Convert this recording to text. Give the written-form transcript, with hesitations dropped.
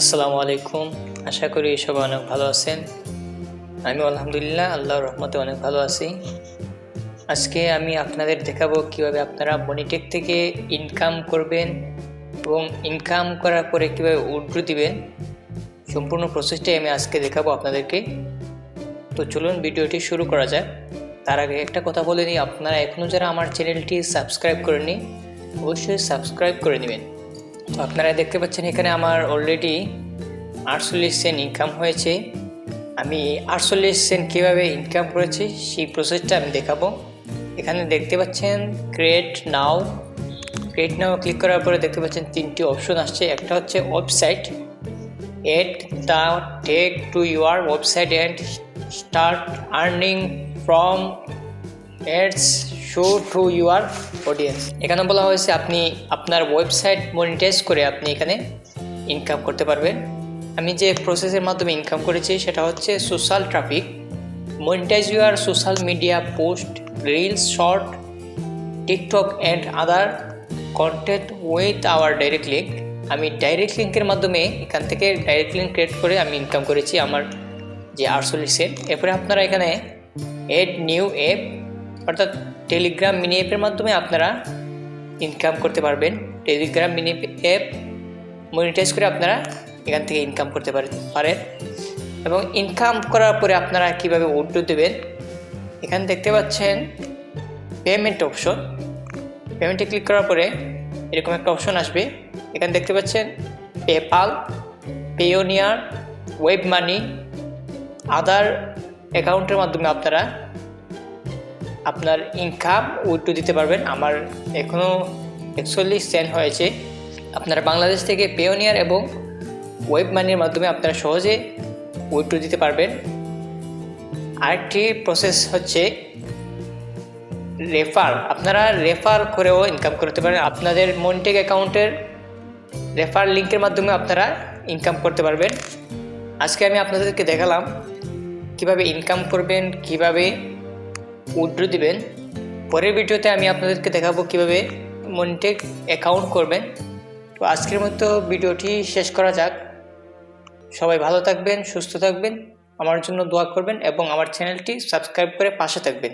আসসালামু আলাইকুম। আশা করি সবাই অনেক ভালো আছেন। আমি আলহামদুলিল্লাহ আল্লাহর রহমতে অনেক ভালো আছি। আজকে আমি আপনাদের দেখাবো কিভাবে আপনারা মনিটেক থেকে ইনকাম করবেন এবং ইনকাম করার পরে কিভাবে উইথড্র দিবেন। সম্পূর্ণ প্রসেসটাই আমি আজকে দেখাবো আপনাদেরকে। তো চলুন ভিডিওটি শুরু করা যাক। তার আগে একটা কথা বলে নিই, আপনারা এখনও যারা আমার চ্যানেলটি সাবস্ক্রাইব করেননি অবশ্যই সাবস্ক্রাইব করে নেবেন। তো আপনারা দেখতে পাচ্ছেন এখানে আমার অলরেডি 48 সেন্ট ইনকাম হয়েছে। আমি 48 সেন্ট কীভাবে ইনকাম করেছি সেই প্রসেসটা আমি দেখাবো। এখানে দেখতে পাচ্ছেন ক্রিয়েট নাও ক্লিক করার পরে দেখতে পাচ্ছেন তিনটি অপশন আসছে। একটা হচ্ছে website, add the tag to your website and start earning from ads show to your audience. এখানে বলা হয়েছে আপনি আপনার ওয়েবসাইট মনিটাইজ করে আপনি এখানে ইনকাম করতে পারবেন। আমি যে প্রসেসের মাধ্যমে ইনকাম করেছি সেটা হচ্ছে social traffic, monetize your social media post, reels, short, TikTok and other content with our direct link. আমি ডাইরেক্ট লিঙ্কের মাধ্যমে এখান থেকে ডাইরেক্ট লিঙ্ক ক্রিয়েট করে আমি ইনকাম করেছি আমার যে 48 সেন্ট। এরপরে আপনারা এখানে এড নিউ অ্যাপ অর্থাৎ টেলিগ্রাম মিনি অ্যাপের মাধ্যমে আপনারা ইনকাম করতে পারবেন। টেলিগ্রাম মিনি অ্যাপ মনিটাইজ করে আপনারা এখান থেকে ইনকাম করতে পারেন এবং ইনকাম করার পরে আপনারা কিভাবে উইথড্র দেবেন এখানে দেখতে পাচ্ছেন পেমেন্ট অপশন। পেমেন্টে ক্লিক করার পরে এরকম একটা অপশন আসবে। এখানে দেখতে পাচ্ছেন পেপাল, পেওনিয়ার, ওয়েব মানি, আদার অ্যাকাউন্টের মাধ্যমে আপনারা আপনার ইনকাম উইথড্র দিতে পারবেন। আমার এখনও 41 সেন্ট হয়েছে। আপনারা বাংলাদেশ থেকে পেওনিয়ার এবং ওয়েব মানির মাধ্যমে আপনারা সহজে উইথড্র দিতে পারবেন। আরেকটি প্রসেস হচ্ছে রেফার। আপনারা রেফার করেও ইনকাম করতে পারেন। আপনাদের মনিটেক অ্যাকাউন্টের রেফার লিঙ্কের মাধ্যমে আপনারা ইনকাম করতে পারবেন। আজকে আমি আপনাদেরকে দেখালাম কিভাবে ইনকাম করবেন, কিভাবে উইথড্র দিবেন। পরের ভিডিওতে আমি আপনাদেরকে দেখাবো কিভাবে মনিটেক অ্যাকাউন্ট করবেন। তো আজকের মতো ভিডিওটি শেষ করা যাক। সবাই ভালো থাকবেন, সুস্থ থাকবেন, আমার জন্য দোয়া করবেন এবং আমার চ্যানেলটি সাবস্ক্রাইব করে পাশে থাকবেন।